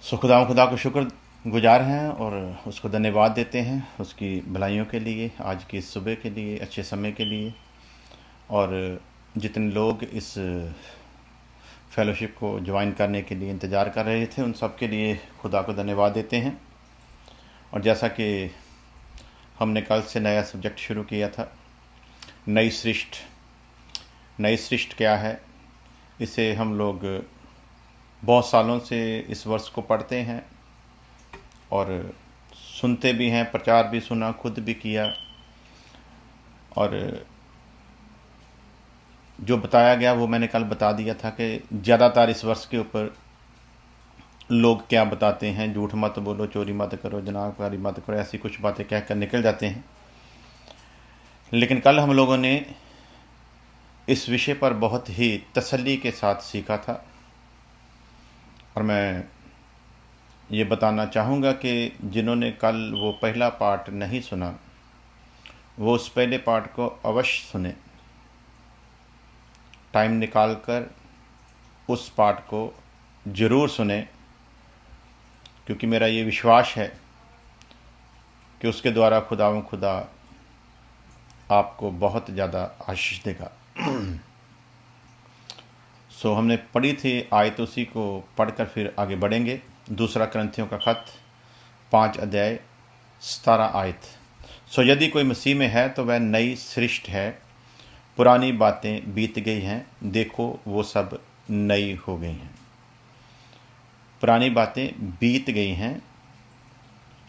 खुदा को शुक्र गुजार हैं और उसको धन्यवाद देते हैं उसकी भलाइयों के लिए, आज की इस सुबह के लिए, अच्छे समय के लिए। और जितने लोग इस फेलोशिप को ज्वाइन करने के लिए इंतज़ार कर रहे थे, उन सब के लिए खुदा को धन्यवाद देते हैं। और जैसा कि हमने कल से नया सब्जेक्ट शुरू किया था, नई सृष्टि। नई सृष्टि क्या है? इसे हम लोग बहुत सालों से इस वर्ष को पढ़ते हैं और सुनते भी हैं, प्रचार भी सुना, खुद भी किया। और जो बताया गया वो मैंने कल बता दिया था कि ज़्यादातर इस वर्ष के ऊपर लोग क्या बताते हैं, झूठ मत बोलो, चोरी मत करो, जनाबकारी मत करो, ऐसी कुछ बातें कहकर निकल जाते हैं। लेकिन कल हम लोगों ने इस विषय पर बहुत ही तसल्ली के साथ सीखा था। और मैं ये बताना चाहूँगा कि जिन्होंने कल वो पहला पार्ट नहीं सुना, वो उस पहले पार्ट को अवश्य सुने, टाइम निकाल कर उस पार्ट को ज़रूर सुने, क्योंकि मेरा ये विश्वास है कि उसके द्वारा खुदा आपको बहुत ज़्यादा आशीष देगा। हमने पढ़ी थी आयत, उसी को पढ़कर फिर आगे बढ़ेंगे। दूसरा करंथियों का खत 5 अध्याय 17 आयत। यदि कोई मसीह में है तो वह नई सृष्टि है, पुरानी बातें बीत गई हैं, देखो वो सब नई हो गई हैं। पुरानी बातें बीत गई हैं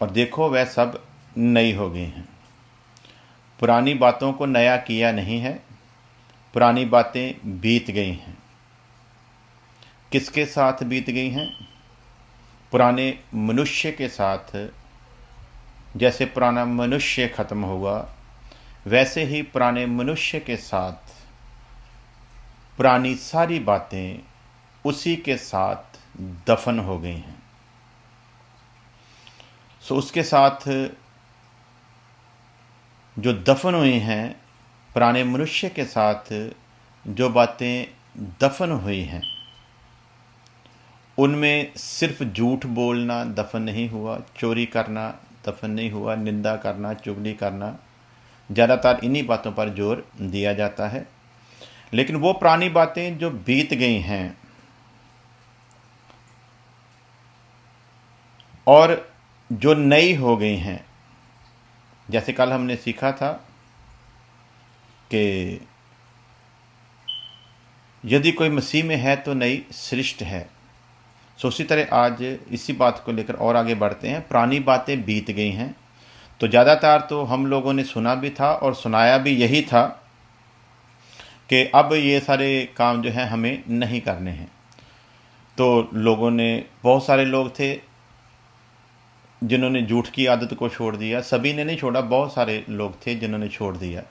और देखो वह सब नई हो गई हैं। पुरानी बातों को नया किया नहीं है, पुरानी बातें बीत गई हैं। किसके साथ बीत गई हैं? पुराने मनुष्य के साथ। जैसे पुराना मनुष्य खत्म हुआ, वैसे ही पुराने मनुष्य के साथ पुरानी सारी बातें उसी के साथ दफन हो गई हैं। उसके साथ जो दफन हुई हैं, पुराने मनुष्य के साथ जो बातें दफन हुई हैं, उनमें सिर्फ झूठ बोलना दफन नहीं हुआ, चोरी करना दफन नहीं हुआ, निंदा करना, चुगली करना, ज़्यादातर इन्हीं बातों पर जोर दिया जाता है। लेकिन वो पुरानी बातें जो बीत गई हैं और जो नई हो गई हैं, जैसे कल हमने सीखा था कि यदि कोई मसीह में है तो नई सृष्टि है। उसी तरह आज इसी बात को लेकर और आगे बढ़ते हैं। पुरानी बातें बीत गई हैं, तो ज़्यादातर तो हम लोगों ने सुना भी था और सुनाया भी यही था कि अब ये सारे काम जो हैं हमें नहीं करने हैं। तो लोगों ने, बहुत सारे लोग थे जिन्होंने झूठ की आदत को छोड़ दिया। सभी ने नहीं छोड़ा, बहुत सारे लोग थे जिन्होंने छोड़ दिया।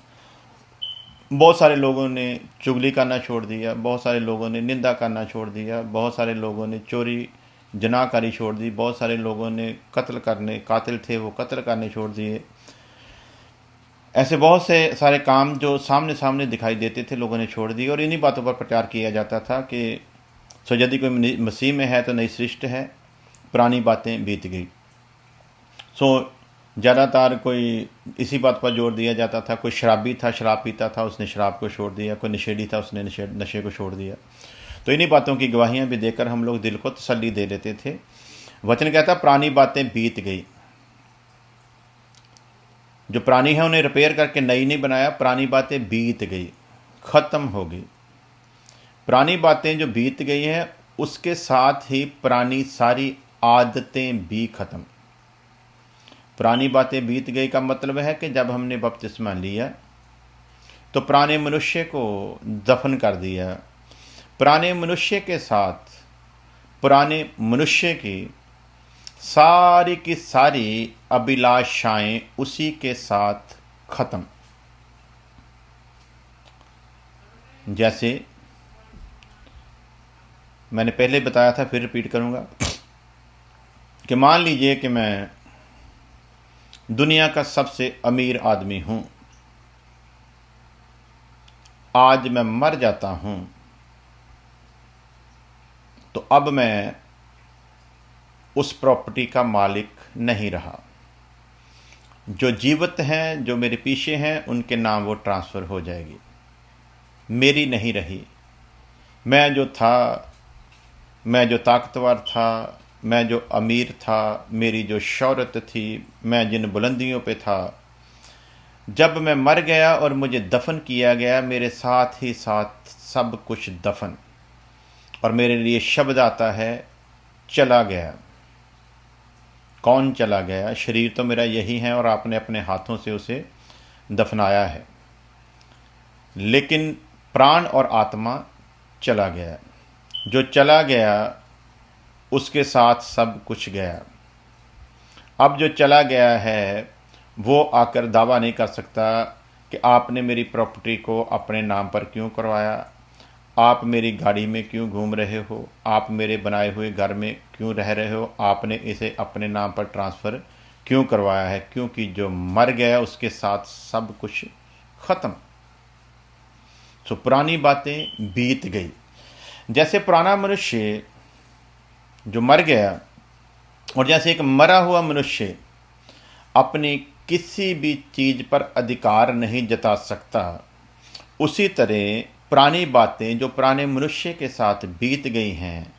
बहुत सारे लोगों ने चुगली करना छोड़ दिया, बहुत सारे लोगों ने निंदा करना छोड़ दिया, बहुत सारे लोगों ने चोरी जनाकारी छोड़ दी, बहुत सारे लोगों ने कातिल थे वो कत्ल करने छोड़ दिए। ऐसे बहुत से सारे काम जो सामने सामने दिखाई देते थे, लोगों ने छोड़ दिए। और इन्हीं बातों पर प्रचार किया जाता था कि यदि कोई मसीह में है तो नई सृष्टि है, पुरानी बातें बीत गई। ज़्यादातर कोई इसी बात पर जोर दिया जाता था। कोई शराबी था, शराब पीता था, उसने शराब को छोड़ दिया। कोई नशेड़ी था, उसने नशे को छोड़ दिया। तो इन्हीं बातों की गवाहियाँ भी देकर हम लोग दिल को तसल्ली दे लेते थे। वचन कहता पुरानी बातें बीत गई। जो पुरानी है उन्हें रिपेयर करके नई नहीं बनाया, पुरानी बातें बीत गई, ख़त्म हो गई। पुरानी बातें जो बीत गई हैं, उसके साथ ही पुरानी सारी आदतें भी ख़त्म। पुरानी बातें बीत गई का मतलब है कि जब हमने बपतिस्मा लिया तो पुराने मनुष्य को दफन कर दिया। पुराने मनुष्य के साथ पुराने मनुष्य की सारी अभिलाषाएं उसी के साथ ख़त्म। जैसे मैंने पहले बताया था, फिर रिपीट करूंगा कि मान लीजिए कि मैं दुनिया का सबसे अमीर आदमी हूं, आज मैं मर जाता हूं, तो अब मैं उस प्रॉपर्टी का मालिक नहीं रहा। जो जीवित हैं, जो मेरे पीछे हैं, उनके नाम वो ट्रांसफ़र हो जाएगी, मेरी नहीं रही। मैं जो था, मैं जो ताकतवर था, मैं जो अमीर था, मेरी जो शौहरत थी, मैं जिन बुलंदियों पे था, जब मैं मर गया और मुझे दफन किया गया, मेरे साथ ही साथ सब कुछ दफन। और मेरे लिए शब्द आता है, चला गया। कौन चला गया? शरीर तो मेरा यही है और आपने अपने हाथों से उसे दफनाया है, लेकिन प्राण और आत्मा चला गया। जो चला गया उसके साथ सब कुछ गया। अब जो चला गया है वो आकर दावा नहीं कर सकता कि आपने मेरी प्रॉपर्टी को अपने नाम पर क्यों करवाया, आप मेरी गाड़ी में क्यों घूम रहे हो, आप मेरे बनाए हुए घर में क्यों रह रहे हो, आपने इसे अपने नाम पर ट्रांसफ़र क्यों करवाया है। क्योंकि जो मर गया उसके साथ सब कुछ ख़त्म। तो पुरानी बातें बीत गई। जैसे पुराना मनुष्य जो मर गया, और जैसे एक मरा हुआ मनुष्य अपनी किसी भी चीज़ पर अधिकार नहीं जता सकता, उसी तरह पुरानी बातें जो पुराने मनुष्य के साथ बीत गई हैं,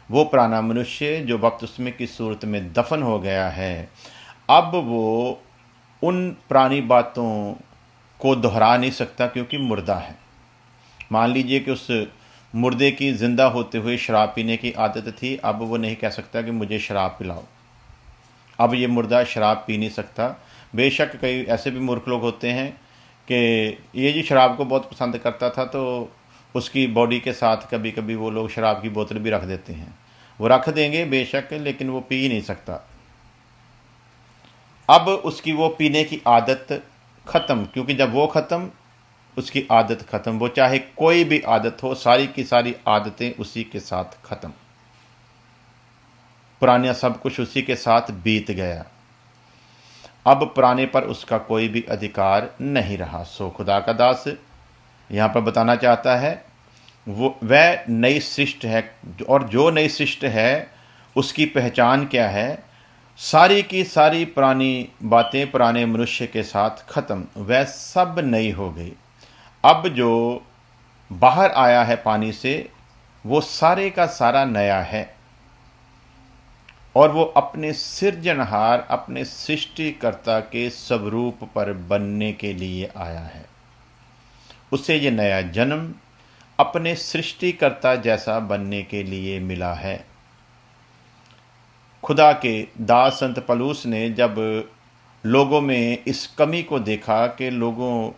वो पुराना मनुष्य जो बपतिस्मे की सूरत में दफन हो गया है, अब वो उन पुरानी बातों को दोहरा नहीं सकता क्योंकि मुर्दा है। मान लीजिए कि उस मुर्दे की ज़िंदा होते हुए शराब पीने की आदत थी, अब वो नहीं कह सकता कि मुझे शराब पिलाओ। अब ये मुर्दा शराब पी नहीं सकता। बेशक कई ऐसे भी मूर्ख लोग होते हैं कि ये जी शराब को बहुत पसंद करता था, तो उसकी बॉडी के साथ कभी कभी वो लोग शराब की बोतल भी रख देते हैं। वो रख देंगे बेशक, लेकिन वो पी नहीं सकता। अब उसकी वो पीने की आदत ख़त्म, क्योंकि जब वो ख़त्म उसकी आदत ख़त्म। वो चाहे कोई भी आदत हो, सारी की सारी आदतें उसी के साथ ख़त्म। पुराना सब कुछ उसी के साथ बीत गया। अब पुराने पर उसका कोई भी अधिकार नहीं रहा। सो खुदा का दास यहाँ पर बताना चाहता है वो वह नई सृष्टि है, और जो नई सृष्टि है उसकी पहचान क्या है? सारी की सारी पुरानी बातें पुराने मनुष्य के साथ ख़त्म, वह सब नई हो गई। अब जो बाहर आया है पानी से, वो सारे का सारा नया है, और वो अपने सृजनहार, अपने सृष्टिकर्ता के स्वरूप पर बनने के लिए आया है। उसे ये नया जन्म अपने सृष्टिकर्ता जैसा बनने के लिए मिला है। खुदा के दास संत पौलुस ने जब लोगों में इस कमी को देखा कि लोगों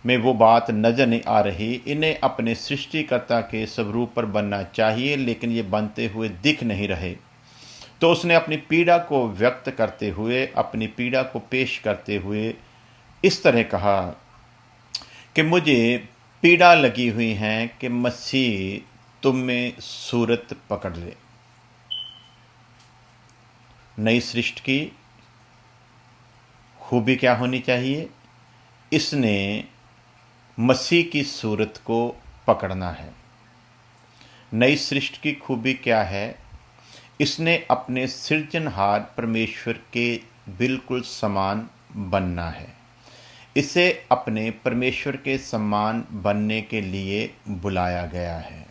में वो बात नज़र नहीं आ रही, इन्हें अपने सृष्टिकर्ता के स्वरूप पर बनना चाहिए लेकिन ये बनते हुए दिख नहीं रहे, तो उसने अपनी पीड़ा को व्यक्त करते हुए, अपनी पीड़ा को पेश करते हुए इस तरह कहा कि मुझे पीड़ा लगी हुई है कि मसीह तुम में सूरत पकड़ ले। नई सृष्टि की खूबी क्या होनी चाहिए? इसने मसीह की सूरत को पकड़ना है। नई सृष्टि की खूबी क्या है? इसने अपने सृजनहार परमेश्वर के बिल्कुल समान बनना है। इसे अपने परमेश्वर के समान बनने के लिए बुलाया गया है।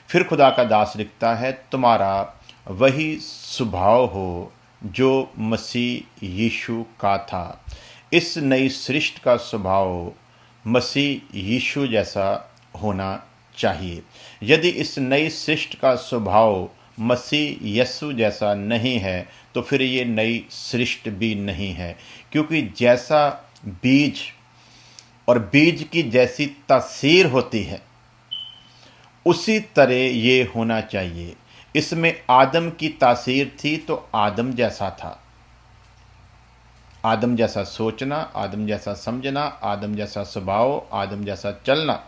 फिर खुदा का दास लिखता है, तुम्हारा वही स्वभाव हो जो मसीह यीशु का था। इस नई सृष्टि का स्वभाव मसीह यीशु जैसा होना चाहिए। यदि इस नई सृष्टि का स्वभाव मसीह यीशु जैसा नहीं है तो फिर ये नई सृष्टि भी नहीं है, क्योंकि जैसा बीज और बीज की जैसी तासीर होती है उसी तरह ये होना चाहिए। इसमें आदम की तासीर थी तो आदम जैसा था, आदम जैसा सोचना, आदम जैसा समझना, आदम जैसा स्वभाव, आदम जैसा चलना।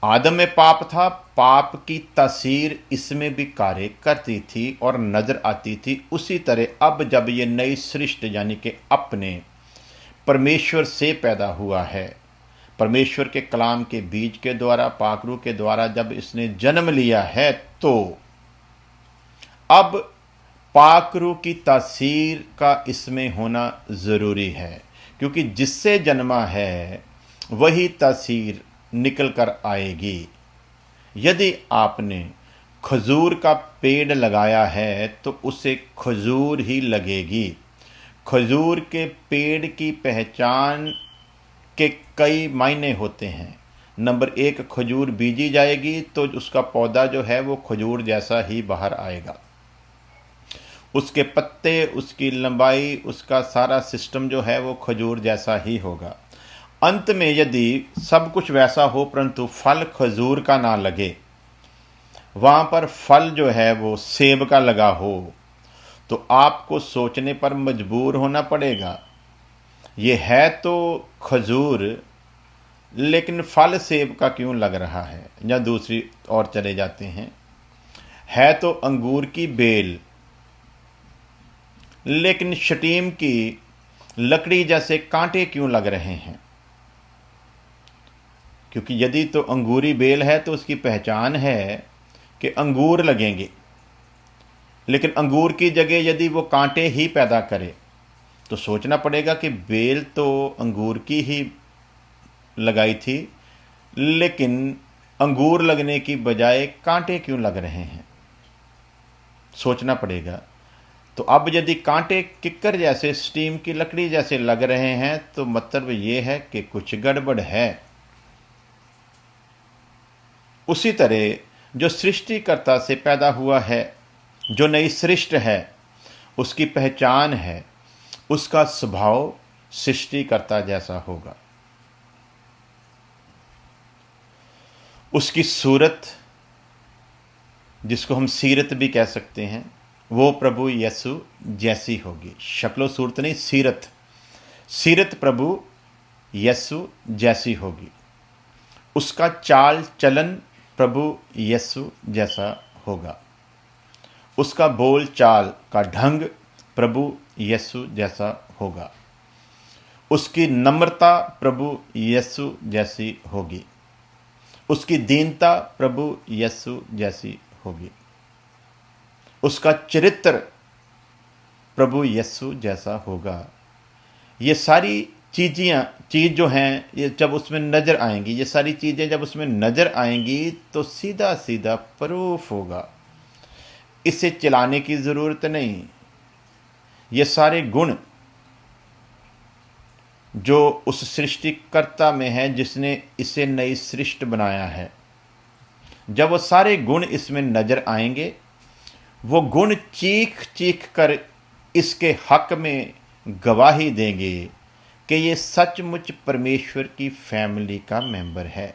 आदम में पाप था, पाप की तासीर इसमें भी कार्य करती थी और नज़र आती थी। उसी तरह अब जब ये नई सृष्टि यानी कि अपने परमेश्वर से पैदा हुआ है, परमेश्वर के कलाम के बीज के द्वारा, पाकरू के द्वारा जब इसने जन्म लिया है, तो अब पाकरू की तासीर का इसमें होना ज़रूरी है, क्योंकि जिससे जन्मा है वही तासीर निकल कर आएगी। यदि आपने खजूर का पेड़ लगाया है तो उसे खजूर ही लगेगी। खजूर के पेड़ की पहचान के कई मायने होते हैं। नंबर 1, खजूर बीजी जाएगी तो उसका पौधा जो है वो खजूर जैसा ही बाहर आएगा। उसके पत्ते, उसकी लंबाई, उसका सारा सिस्टम जो है वो खजूर जैसा ही होगा। अंत में यदि सब कुछ वैसा हो परंतु फल खजूर का ना लगे, वहाँ पर फल जो है वो सेब का लगा हो, तो आपको सोचने पर मजबूर होना पड़ेगा। ये है तो खजूर, लेकिन फल सेब का क्यों लग रहा है। या दूसरी ओर चले जाते हैं, है तो अंगूर की बेल, लेकिन शटीम की लकड़ी जैसे कांटे क्यों लग रहे हैं। क्योंकि यदि तो अंगूरी बेल है तो उसकी पहचान है कि अंगूर लगेंगे, लेकिन अंगूर की जगह यदि वो कांटे ही पैदा करे तो सोचना पड़ेगा कि बेल तो अंगूर की ही लगाई थी, लेकिन अंगूर लगने की बजाय कांटे क्यों लग रहे हैं, सोचना पड़ेगा। तो अब यदि कांटे किक्कर जैसे, स्टीम की लकड़ी जैसे लग रहे हैं तो मतलब ये है कि कुछ गड़बड़ है। उसी तरह जो सृष्टिकर्ता से पैदा हुआ है, जो नई सृष्टि है, उसकी पहचान है, उसका स्वभाव सृष्टिकर्ता जैसा होगा। उसकी सूरत, जिसको हम सीरत भी कह सकते हैं, वो प्रभु यीशु जैसी होगी। शक्लो सूरत नहीं, सीरत। सीरत प्रभु यीशु जैसी होगी। उसका चाल चलन प्रभु यीशु जैसा होगा। उसका बोल चाल का ढंग प्रभु यीशु जैसा होगा। उसकी नम्रता प्रभु यीशु जैसी होगी। उसकी दीनता प्रभु यीशु जैसी होगी। उसका चरित्र प्रभु यीशु जैसा होगा। ये सारी चीज़ जो हैं, ये जब उसमें नज़र आएंगी, ये सारी चीज़ें जब उसमें नज़र आएंगी तो सीधा सीधा प्रूफ होगा। इसे चलाने की ज़रूरत नहीं। ये सारे गुण जो उस सृष्टिकर्ता में है, जिसने इसे नई सृष्टि बनाया है, जब वो सारे गुण इसमें नज़र आएंगे, वो गुण चीख चीख कर इसके हक में गवाही देंगे कि ये सचमुच परमेश्वर की फैमिली का मेंबर है।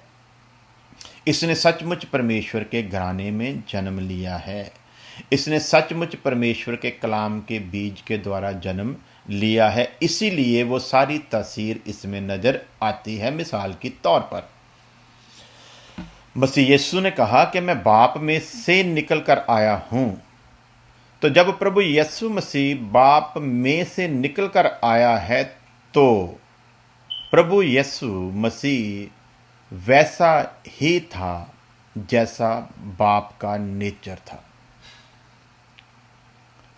इसने सचमुच परमेश्वर के घराने में जन्म लिया है। इसने सचमुच परमेश्वर के कलाम के बीज के द्वारा जन्म लिया है। इसीलिए वो सारी तासीर इसमें नज़र आती है। मिसाल के तौर पर मसीह यीशु ने कहा कि मैं बाप में से निकल कर आया हूँ। तो जब प्रभु यीशु मसीह बाप में से निकल कर आया है तो प्रभु यीशु मसीह वैसा ही था जैसा बाप का नेचर था।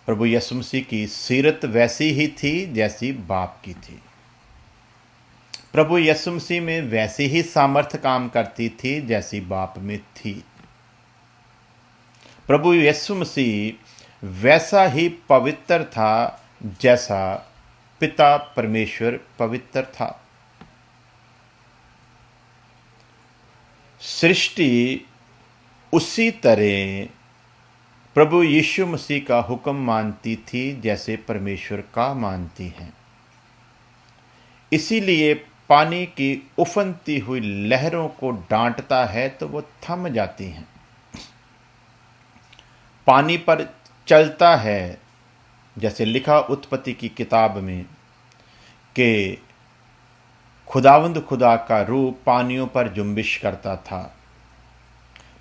प्रभु यीशु मसीह की सीरत वैसी ही थी जैसी बाप की थी। प्रभु यीशु मसीह में वैसी ही सामर्थ्य काम करती थी जैसी बाप में थी। प्रभु यीशु मसीह वैसा ही पवित्र था जैसा पिता परमेश्वर पवित्र था। सृष्टि उसी तरह प्रभु यीशु मसीह का हुक्म मानती थी जैसे परमेश्वर का मानती हैं। इसीलिए पानी की उफनती हुई लहरों को डांटता है तो वो थम जाती हैं। पानी पर चलता है, जैसे लिखा उत्पत्ति की किताब में कि खुदावंद खुदा का रूप पानियों पर जुम्बिश करता था।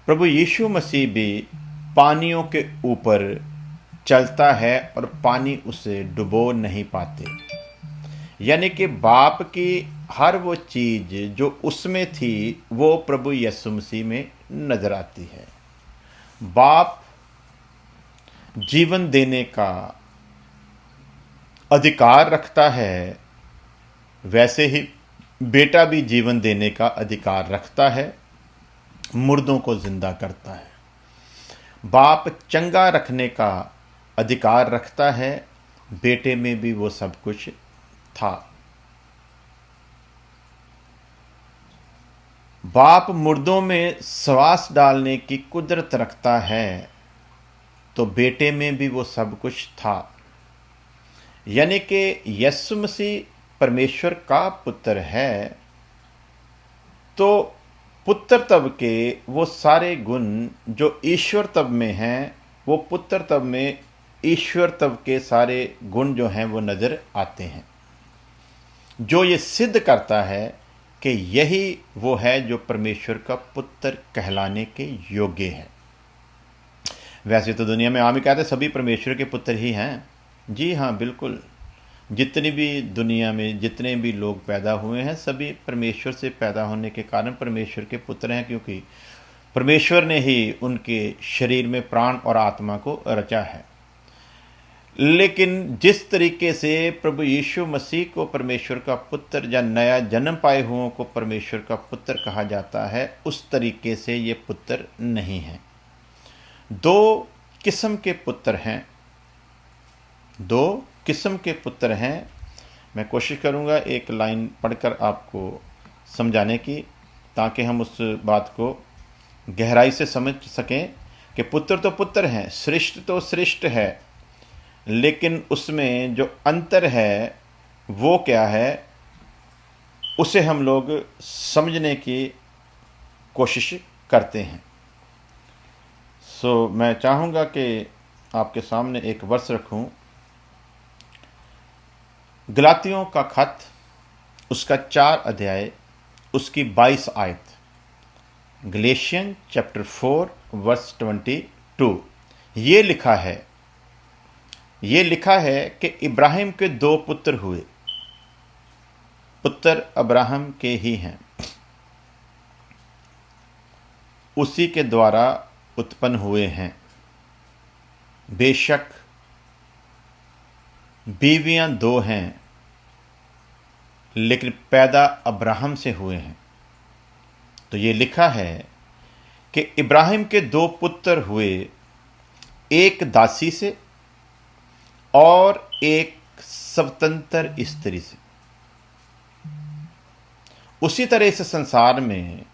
प्रभु यीशु मसीह भी पानियों के ऊपर चलता है और पानी उसे डुबो नहीं पाते। यानी कि बाप की हर वो चीज़ जो उसमें थी वो प्रभु यीशु मसीह में नजर आती है। बाप जीवन देने का अधिकार रखता है, वैसे ही बेटा भी जीवन देने का अधिकार रखता है, मुर्दों को जिंदा करता है। बाप चंगा रखने का अधिकार रखता है, बेटे में भी वो सब कुछ था। बाप मुर्दों में श्वास डालने की कुदरत रखता है, तो बेटे में भी वो सब कुछ था। यानी कि यीशु मसीह परमेश्वर का पुत्र है, तो पुत्र तब के वो सारे गुण जो ईश्वर तब में हैं, वो पुत्र तब में ईश्वर तब के सारे गुण जो हैं वो नज़र आते हैं, जो ये सिद्ध करता है कि यही वो है जो परमेश्वर का पुत्र कहलाने के योग्य है। वैसे तो दुनिया में आम ही कहते सभी परमेश्वर के पुत्र ही हैं। जी हाँ, बिल्कुल। जितनी भी दुनिया में जितने भी लोग पैदा हुए हैं, सभी परमेश्वर से पैदा होने के कारण परमेश्वर के पुत्र हैं, क्योंकि परमेश्वर ने ही उनके शरीर में प्राण और आत्मा को रचा है। लेकिन जिस तरीके से प्रभु यीशु मसीह को परमेश्वर का पुत्र या नया जन्म पाए हुओं को परमेश्वर का पुत्र कहा जाता है, उस तरीके से ये पुत्र नहीं हैं। दो किस्म के पुत्र हैं, दो किस्म के पुत्र हैं। मैं कोशिश करूंगा एक लाइन पढ़कर आपको समझाने की, ताकि हम उस बात को गहराई से समझ सकें कि पुत्र तो पुत्र हैं, श्रेष्ठ तो श्रेष्ठ है, लेकिन उसमें जो अंतर है वो क्या है, उसे हम लोग समझने की कोशिश करते हैं। मैं चाहूँगा कि आपके सामने एक वर्ष रखूं, गलातियों का खत, उसका 4 अध्याय, उसकी 22 आयत। गलेशियन चैप्टर 4 वर्स 22। ये लिखा है कि इब्राहिम के 2 पुत्र हुए, पुत्र अब्राहम के ही हैं, उसी के द्वारा उत्पन्न हुए हैं। बेशक बीवियां 2 हैं, लेकिन पैदा अब्राहम से हुए हैं। तो ये लिखा है कि इब्राहिम के 2 पुत्र हुए, एक दासी से और एक स्वतंत्र स्त्री से। उसी तरह से संसार में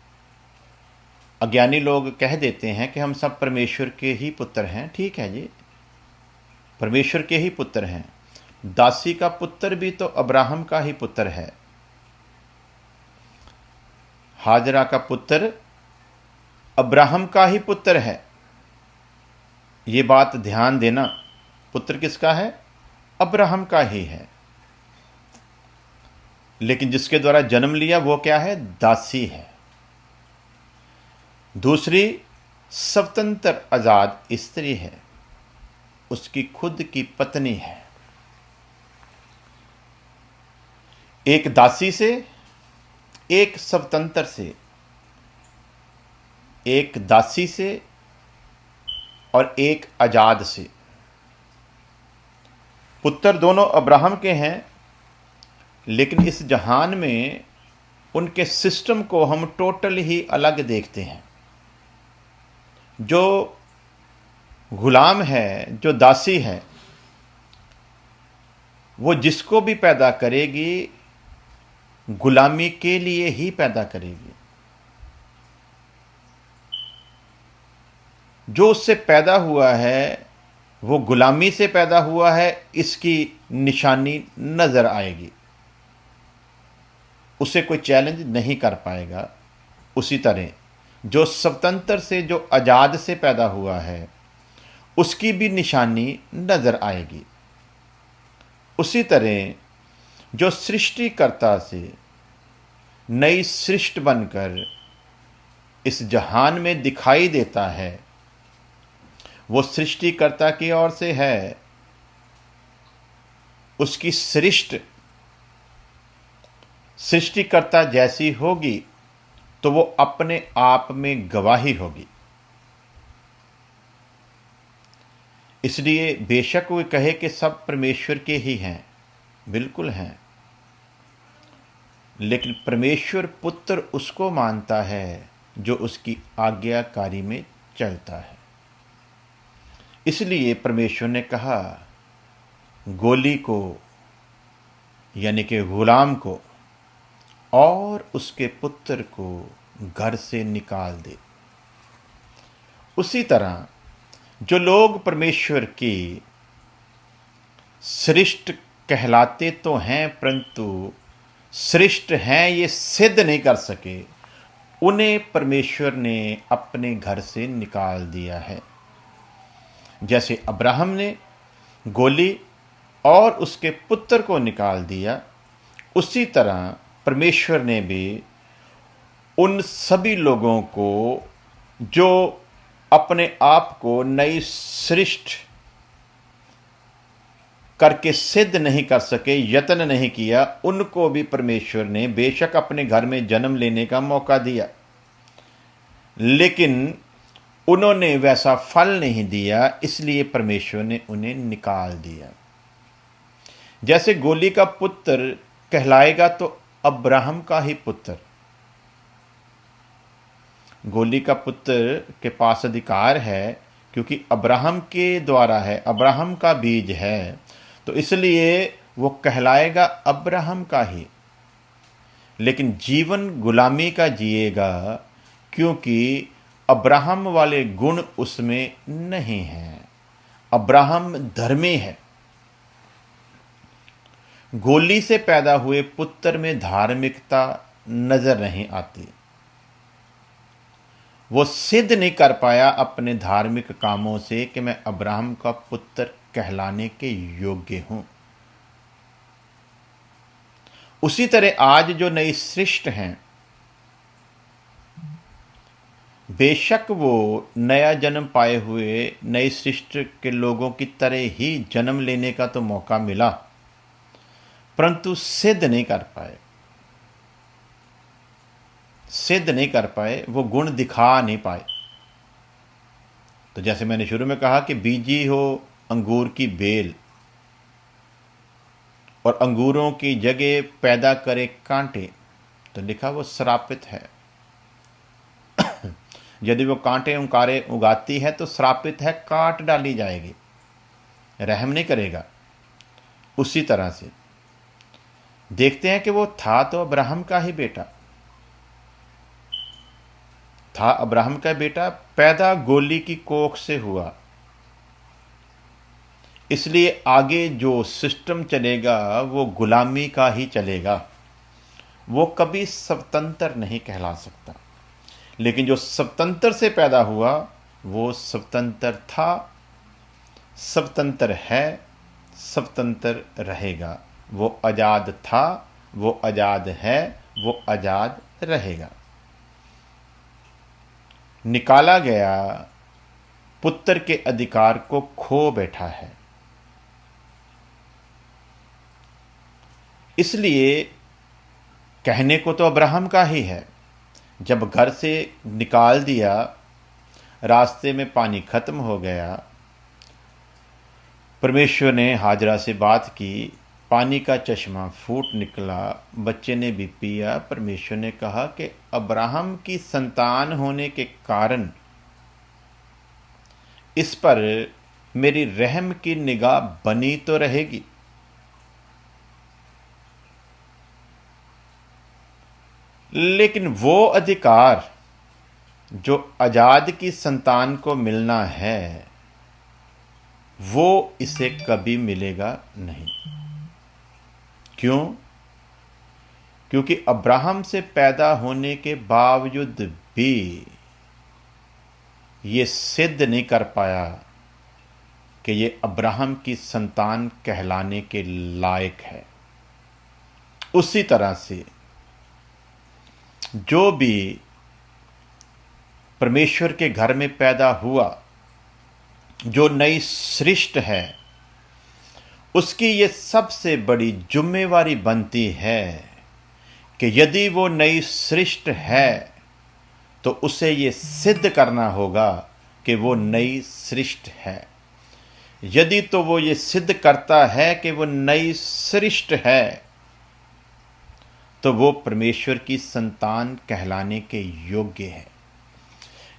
अज्ञानी लोग कह देते हैं कि हम सब परमेश्वर के ही पुत्र हैं। ठीक है जी, परमेश्वर के ही पुत्र हैं। दासी का पुत्र भी तो अब्राहम का ही पुत्र है। हाजरा का पुत्र अब्राहम का ही पुत्र है। ये बात ध्यान देना, पुत्र किसका है? अब्राहम का ही है। लेकिन जिसके द्वारा जन्म लिया वो क्या है? दासी है। दूसरी स्वतंत्र आजाद स्त्री है, उसकी खुद की पत्नी है। एक दासी से, एक स्वतंत्र से, एक दासी से और एक आजाद से। पुत्र दोनों अब्राहम के हैं, लेकिन इस जहान में उनके सिस्टम को हम टोटल ही अलग देखते हैं। जो गुलाम है, जो दासी है, वो जिसको भी पैदा करेगी गुलामी के लिए ही पैदा करेगी। जो उससे पैदा हुआ है वो गुलामी से पैदा हुआ है, इसकी निशानी नजर आएगी, उसे कोई चैलेंज नहीं कर पाएगा। उसी तरह जो स्वतंत्र से, जो आजाद से पैदा हुआ है, उसकी भी निशानी नजर आएगी। उसी तरह जो सृष्टिकर्ता से नई सृष्टि बनकर इस जहान में दिखाई देता है, वो सृष्टिकर्ता की ओर से है। उसकी सृष्टिकर्ता जैसी होगी तो वो अपने आप में गवाही होगी। इसलिए बेशक वो कहे कि सब परमेश्वर के ही हैं, बिल्कुल हैं, लेकिन परमेश्वर पुत्र उसको मानता है जो उसकी आज्ञाकारी में चलता है। इसलिए परमेश्वर ने कहा गोली को यानी कि गुलाम को और उसके पुत्र को घर से निकाल दे। उसी तरह जो लोग परमेश्वर की सृष्ट कहलाते तो हैं परंतु सृष्ट हैं ये सिद्ध नहीं कर सके, उन्हें परमेश्वर ने अपने घर से निकाल दिया है। जैसे अब्राहम ने गोली और उसके पुत्र को निकाल दिया, उसी तरह परमेश्वर ने भी उन सभी लोगों को जो अपने आप को नई सृष्ट करके सिद्ध नहीं कर सके, यत्न नहीं किया, उनको भी परमेश्वर ने बेशक अपने घर में जन्म लेने का मौका दिया, लेकिन उन्होंने वैसा फल नहीं दिया, इसलिए परमेश्वर ने उन्हें निकाल दिया। जैसे गोली का पुत्र कहलाएगा तो अब्राहम का ही पुत्र, गोली का पुत्र के पास अधिकार है क्योंकि अब्राहम के द्वारा है, अब्राहम का बीज है, तो इसलिए वो कहलाएगा अब्राहम का ही, लेकिन जीवन गुलामी का जिएगा क्योंकि अब्राहम वाले गुण उसमें नहीं हैं। अब्राहम धर्मी है। गोली से पैदा हुए पुत्र में धार्मिकता नजर नहीं आती। वो सिद्ध नहीं कर पाया अपने धार्मिक कामों से कि मैं अब्राहम का पुत्र कहलाने के योग्य हूं। उसी तरह आज जो नई सृष्टि हैं, बेशक वो नया जन्म पाए हुए नई सृष्टि के लोगों की तरह ही जन्म लेने का तो मौका मिला, परंतु सिद्ध नहीं कर पाए, सिद्ध नहीं कर पाए, वो गुण दिखा नहीं पाए। तो जैसे मैंने शुरू में कहा कि बीजी हो अंगूर की बेल और अंगूरों की जगह पैदा करे कांटे, तो लिखा वो श्रापित है। यदि वो कांटे उंकारे उगाती है तो श्रापित है, काट डाली जाएगी, रहम नहीं करेगा। उसी तरह से देखते हैं कि वो था तो अब्राहम का ही बेटा था, अब्राहम का बेटा पैदा गोली की कोख से हुआ, इसलिए आगे जो सिस्टम चलेगा वो गुलामी का ही चलेगा, वो कभी स्वतंत्र नहीं कहला सकता। लेकिन जो स्वतंत्र से पैदा हुआ वो स्वतंत्र था, स्वतंत्र है, स्वतंत्र रहेगा। वो आज़ाद था, वो आज़ाद है, वो आज़ाद रहेगा। निकाला गया पुत्र के अधिकार को खो बैठा है। इसलिए कहने को तो अब्राहम का ही है। जब घर से निकाल दिया, रास्ते में पानी खत्म हो गया, परमेश्वर ने हाजरा से बात की, पानी का चश्मा फूट निकला, बच्चे ने भी पिया। परमेश्वर ने कहा कि अब्राहम की संतान होने के कारण इस पर मेरी रहम की निगाह बनी तो रहेगी। लेकिन वो अधिकार जो आजाद की संतान को मिलना है वो इसे कभी मिलेगा नहीं। क्यों? क्योंकि अब्राहम से पैदा होने के बावजूद भी ये सिद्ध नहीं कर पाया कि ये अब्राहम की संतान कहलाने के लायक है। उसी तरह से जो भी परमेश्वर के घर में पैदा हुआ, जो नई सृष्टि है, उसकी ये सबसे बड़ी जिम्मेवारी बनती है कि यदि वो नई सृष्टि है तो उसे ये सिद्ध करना होगा कि वो नई सृष्टि है। यदि तो वो ये सिद्ध करता है कि वो नई सृष्टि है, तो वो परमेश्वर की संतान कहलाने के योग्य है।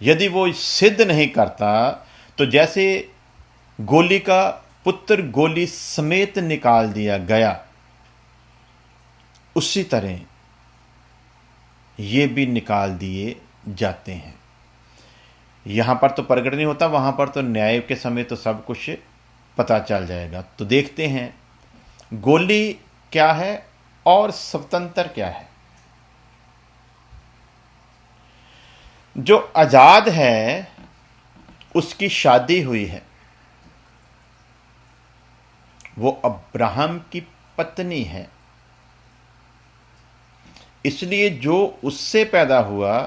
यदि वो सिद्ध नहीं करता, तो जैसे गोली का पुत्र गोली समेत निकाल दिया गया, उसी तरह ये भी निकाल दिए जाते हैं। यहां पर तो प्रकट नहीं होता, वहां पर तो न्याय के समय तो सब कुछ पता चल जाएगा। तो देखते हैं गोली क्या है और स्वतंत्र क्या है। जो आजाद है उसकी शादी हुई है, वो अब्राहम की पत्नी है, इसलिए जो उससे पैदा हुआ,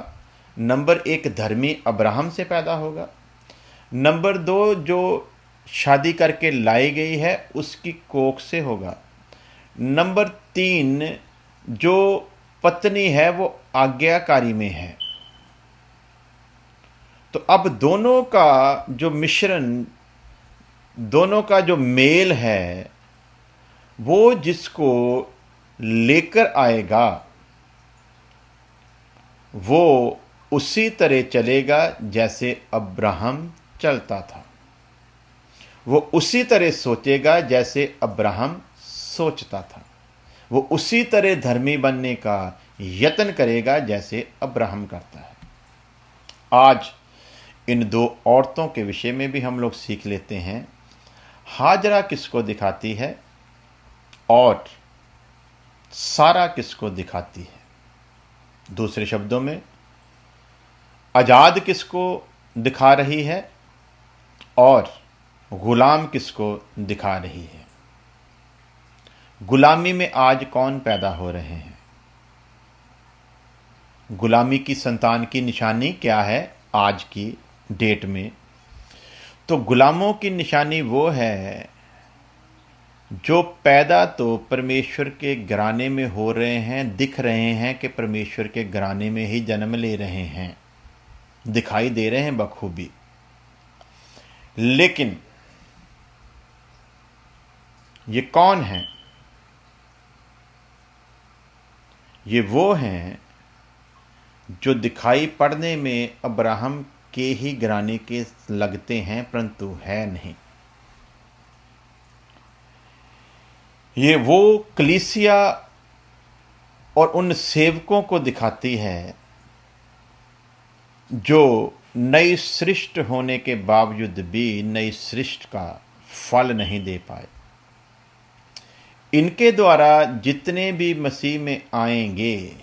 नंबर 1 धर्मी अब्राहम से पैदा होगा, नंबर 2 जो शादी करके लाई गई है उसकी कोख से होगा, नंबर 3 जो पत्नी है वो आज्ञाकारी में है। तो अब दोनों का जो मिश्रण, दोनों का जो मेल है, वो जिसको लेकर आएगा वो उसी तरह चलेगा जैसे अब्राहम चलता था। वो उसी तरह सोचेगा जैसे अब्राहम सोचता था। वो उसी तरह धर्मी बनने का यत्न करेगा जैसे अब्राहम करता है। आज इन 2 औरतों के विषय में भी हम लोग सीख लेते हैं। हाजरा किसको दिखाती है और सारा किसको दिखाती है। दूसरे शब्दों में, आजाद किसको दिखा रही है और गुलाम किसको दिखा रही है। गुलामी में आज कौन पैदा हो रहे हैं? गुलामी की संतान की निशानी क्या है आज की डेट में? तो गुलामों की निशानी वो है जो पैदा तो परमेश्वर के घराने में हो रहे हैं, दिख रहे हैं कि परमेश्वर के घराने में ही जन्म ले रहे हैं, दिखाई दे रहे हैं बखूबी, लेकिन ये कौन है? ये वो हैं जो दिखाई पड़ने में अब्राहम के ही घराने के लगते हैं, परंतु है नहीं। ये वो कलीसिया और उन सेवकों को दिखाती है जो नई सृष्टि होने के बावजूद भी नई सृष्टि का फल नहीं दे पाए। इनके द्वारा जितने भी मसीह में आएंगे,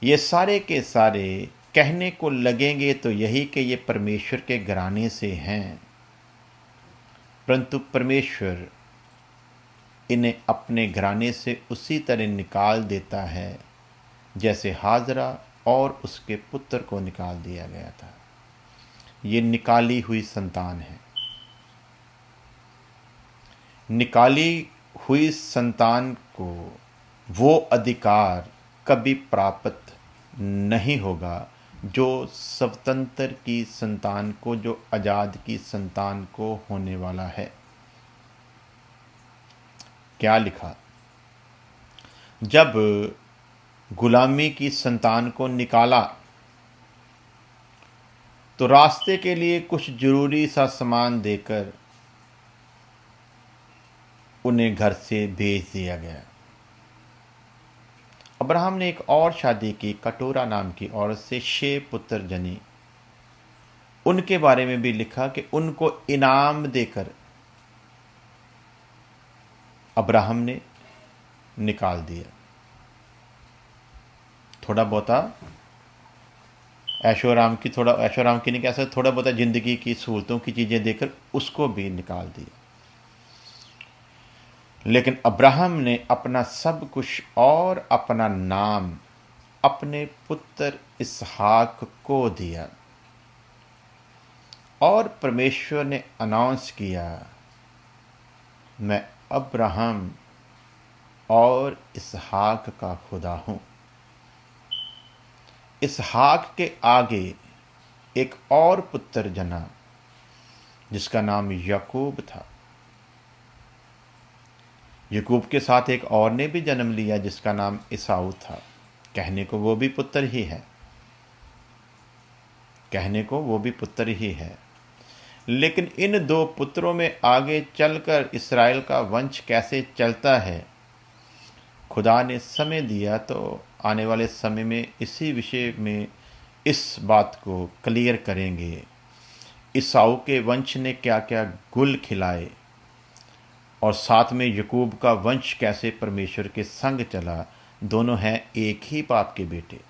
ये सारे के सारे कहने को लगेंगे तो यही कि ये परमेश्वर के घराने से हैं, परंतु परमेश्वर इन्हें अपने घराने से उसी तरह निकाल देता है जैसे हाजरा और उसके पुत्र को निकाल दिया गया था। ये निकाली हुई संतान है। निकाली हुई संतान को वो अधिकार कभी प्राप्त नहीं होगा जो स्वतंत्र की संतान को, जो आजाद की संतान को होने वाला है। क्या लिखा? जब गुलामी की संतान को निकाला तो रास्ते के लिए कुछ जरूरी सा सामान देकर उन्हें घर से भेज दिया गया। अब्राहम ने एक और शादी की, कटोरा नाम की औरत से 6 पुत्र जनी। उनके बारे में भी लिखा कि उनको इनाम देकर अब्राहम ने निकाल दिया। थोड़ा बहुता ऐशोराम की नहीं कह सकते, थोड़ा बहुता जिंदगी की सहूलतों की चीज़ें देकर उसको भी निकाल दिया। लेकिन अब्राहम ने अपना सब कुछ और अपना नाम अपने पुत्र इसहाक को दिया और परमेश्वर ने अनाउंस किया, मैं अब्राहम और इसहाक का खुदा हूँ। इसहाक के आगे एक और पुत्र जना जिसका नाम याकूब था। याकूब के साथ एक और ने भी जन्म लिया जिसका नाम ईसाऊ था। कहने को वो भी पुत्र ही है, कहने को वो भी पुत्र ही है। लेकिन इन दो पुत्रों में आगे चलकर इस्राएल का वंश कैसे चलता है, खुदा ने समय दिया तो आने वाले समय में इसी विषय में इस बात को क्लियर करेंगे। ईसाऊ के वंश ने क्या क्या गुल खिलाए और साथ में याकूब का वंश कैसे परमेश्वर के संग चला। दोनों हैं एक ही बाप के बेटे।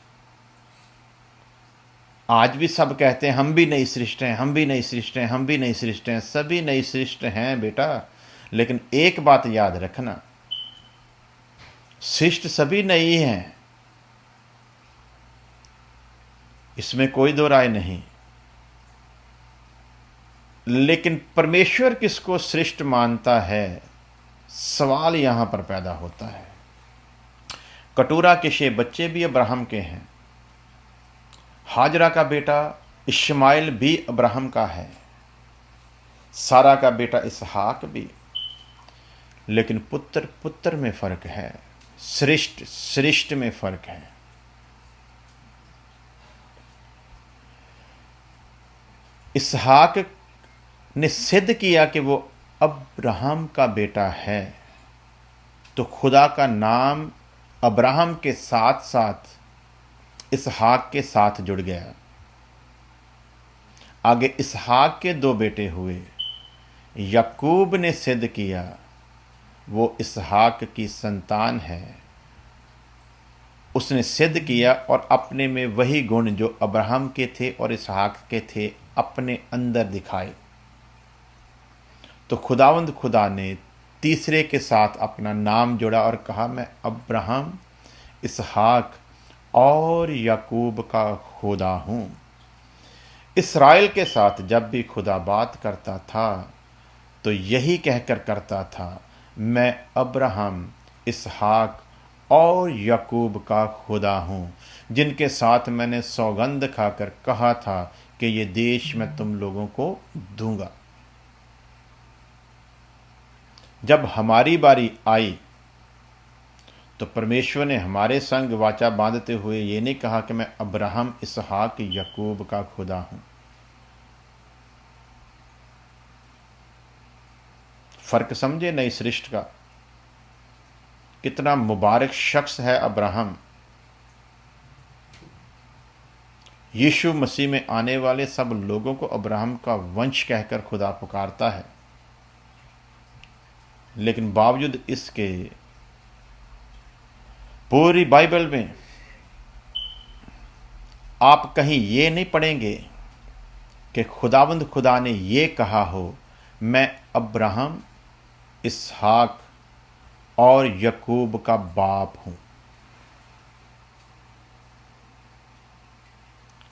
आज भी सब कहते हैं हम भी नई सृष्टि हैं, हम भी नई सृष्टि हैं, हम भी नई सृष्टि हैं। सभी नई सृष्टि हैं बेटा, लेकिन एक बात याद रखना, सृष्टि सभी नई हैं, इसमें कोई दो राय नहीं। लेकिन परमेश्वर किसको श्रेष्ठ मानता है, सवाल यहां पर पैदा होता है। कटूरा के 6 बच्चे भी अब्राहम के हैं, हाजरा का बेटा इश्माइल भी अब्राहम का है, सारा का बेटा इसहाक भी। लेकिन पुत्र पुत्र में फर्क है, श्रेष्ठ श्रेष्ठ में फर्क है। इसहाक ने सिद्ध किया कि वो अब्राहम का बेटा है, तो खुदा का नाम अब्राहम के साथ साथ इसहाक के साथ जुड़ गया। आगे इसहाक के 2 बेटे हुए। याकूब ने सिद्ध किया वो इसहाक की संतान है। उसने सिद्ध किया और अपने में वही गुण जो अब्राहम के थे और इसहाक के थे अपने अंदर दिखाए। तो खुदावंद खुदा ने तीसरे के साथ अपना नाम जोड़ा और कहा मैं अब्राहम, इसहाक और याकूब का खुदा हूँ। इस्राएल के साथ जब भी खुदा बात करता था तो यही कहकर करता था, मैं अब्राहम, इसहाक और याकूब का खुदा हूँ, जिनके साथ मैंने सौगंध खाकर कहा था कि ये देश मैं तुम लोगों को दूंगा। जब हमारी बारी आई तो परमेश्वर ने हमारे संग वाचा बांधते हुए ये नहीं कहा कि मैं अब्राहम, इसहाक, याकूब का खुदा हूं। फर्क समझे नई सृष्टि का। कितना मुबारक शख्स है अब्राहम। यीशु मसीह में आने वाले सब लोगों को अब्राहम का वंश कहकर खुदा पुकारता है। लेकिन बावजूद इसके पूरी बाइबल में आप कहीं ये नहीं पढ़ेंगे कि खुदावंद खुदा ने ये कहा हो, मैं अब्राहम, इसहाक और याकूब का बाप हूं।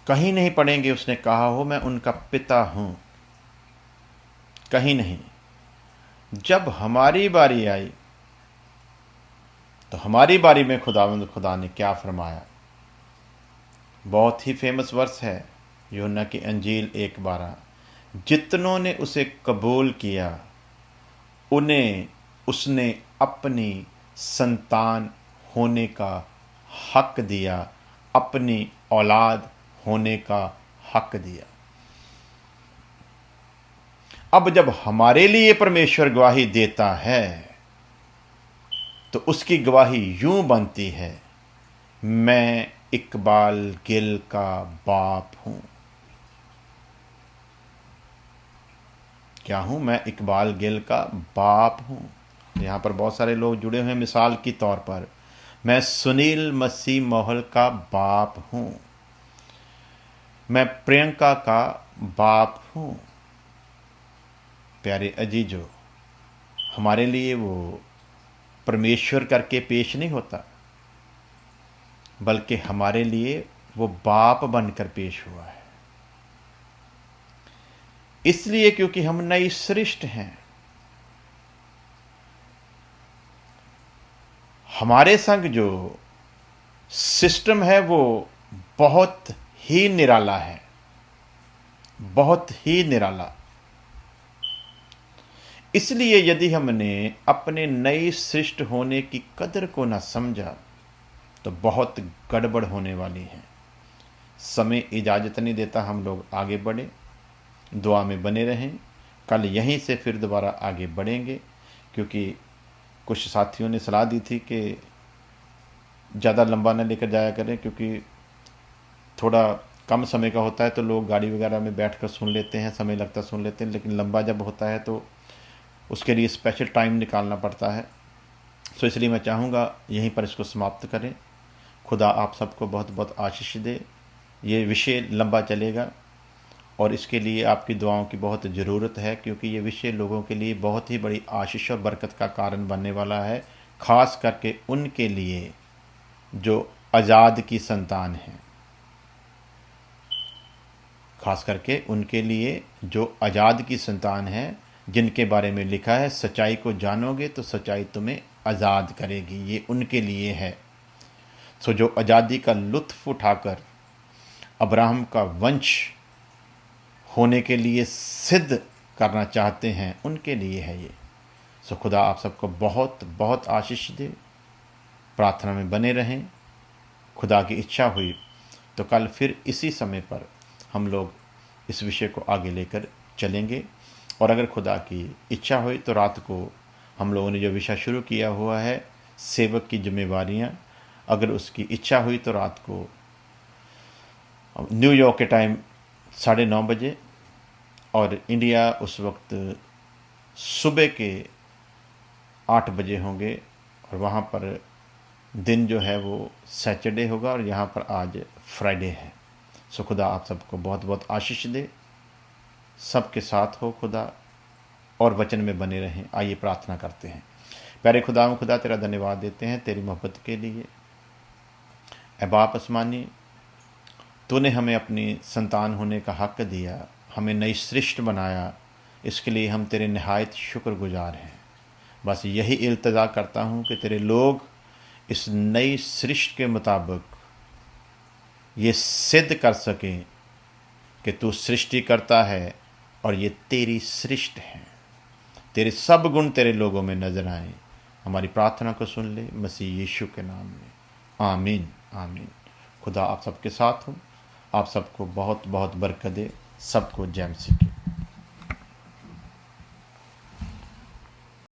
कहीं नहीं पढ़ेंगे उसने कहा हो मैं उनका पिता हूं, कहीं नहीं। जब हमारी बारी आई तो हमारी बारी में खुदावंद खुदा ने क्या फरमाया। बहुत ही फेमस वर्स है यूहन्ना की अंजील 1:12, जितनों ने उसे कबूल किया उन्हें उसने अपनी संतान होने का हक दिया, अपनी औलाद होने का हक दिया। अब जब हमारे लिए परमेश्वर गवाही देता है तो उसकी गवाही यूं बनती है, मैं इकबाल गिल का बाप हूं। क्या हूं मैं? इकबाल गिल का बाप हूं। यहां पर बहुत सारे लोग जुड़े हुए हैं। मिसाल के तौर पर मैं सुनील मसीह मोहल का बाप हूं, मैं प्रियंका का बाप हूं। प्यारे अजीजो, हमारे लिए वो परमेश्वर करके पेश नहीं होता, बल्कि हमारे लिए वो बाप बनकर पेश हुआ है। इसलिए क्योंकि हम नई सृष्टि हैं। हमारे संग जो सिस्टम है वो बहुत ही निराला है, बहुत ही निराला। इसलिए यदि हमने अपने नए सृष्ट होने की कदर को न समझा तो बहुत गड़बड़ होने वाली है। समय इजाज़त नहीं देता हम लोग आगे बढ़े। दुआ में बने रहें। कल यहीं से फिर दोबारा आगे बढ़ेंगे, क्योंकि कुछ साथियों ने सलाह दी थी कि ज़्यादा लंबा न लेकर जाया करें, क्योंकि थोड़ा कम समय का होता है तो लोग गाड़ी वगैरह में बैठ कर सुन लेते हैं, समय लगता सुन लेते हैं, लेकिन लंबा जब होता है तो उसके लिए स्पेशल टाइम निकालना पड़ता है। सो इसलिए मैं चाहूँगा यहीं पर इसको समाप्त करें। खुदा आप सबको बहुत बहुत आशीष दे। ये विषय लंबा चलेगा और इसके लिए आपकी दुआओं की बहुत ज़रूरत है, क्योंकि ये विषय लोगों के लिए बहुत ही बड़ी आशीष और बरकत का कारण बनने वाला है, ख़ास करके उनके लिए जो आज़ाद की संतान हैं। खास करके उनके लिए जो आज़ाद की संतान है, जिनके बारे में लिखा है सच्चाई को जानोगे तो सच्चाई तुम्हें आज़ाद करेगी। ये उनके लिए है। सो जो आज़ादी का लुत्फ़ उठाकर अब्राहम का वंश होने के लिए सिद्ध करना चाहते हैं, उनके लिए है ये। सो खुदा आप सबको बहुत बहुत आशीष दे। प्रार्थना में बने रहें। खुदा की इच्छा हुई तो कल फिर इसी समय पर हम लोग इस विषय को आगे लेकर चलेंगे, और अगर खुदा की इच्छा हुई तो रात को हम लोगों ने जो विषय शुरू किया हुआ है सेवक की जिम्मेवारियां, अगर उसकी इच्छा हुई तो रात को न्यूयॉर्क के टाइम 9:30 बजे और इंडिया उस वक्त सुबह के 8 बजे होंगे, और वहाँ पर दिन जो है वो सैटरडे होगा और यहाँ पर आज फ्राइडे है। सो खुदा आप सबको बहुत बहुत आशीष दे। सबके साथ हो खुदा, और वचन में बने रहें। आइए प्रार्थना करते हैं। प्यारे खुदा तेरा धन्यवाद देते हैं तेरी मोहब्बत के लिए। ऐ बाप आसमानी, तूने हमें अपनी संतान होने का हक़ दिया, हमें नई सृष्टि बनाया, इसके लिए हम तेरे नहायत शुक्रगुजार हैं। बस यही इल्तिजा करता हूँ कि तेरे लोग इस नई सृष्टि के मुताबिक ये सिद्ध कर सकें कि तू सृष्टि करता है और ये तेरी सृष्टि है। तेरे सब गुण तेरे लोगों में नजर आएं। हमारी प्रार्थना को सुन ले मसीह यीशु के नाम में। आमीन आमीन। खुदा आप सबके साथ हो। आप सबको बहुत बहुत बरकत दे। सबको जय मसीह की।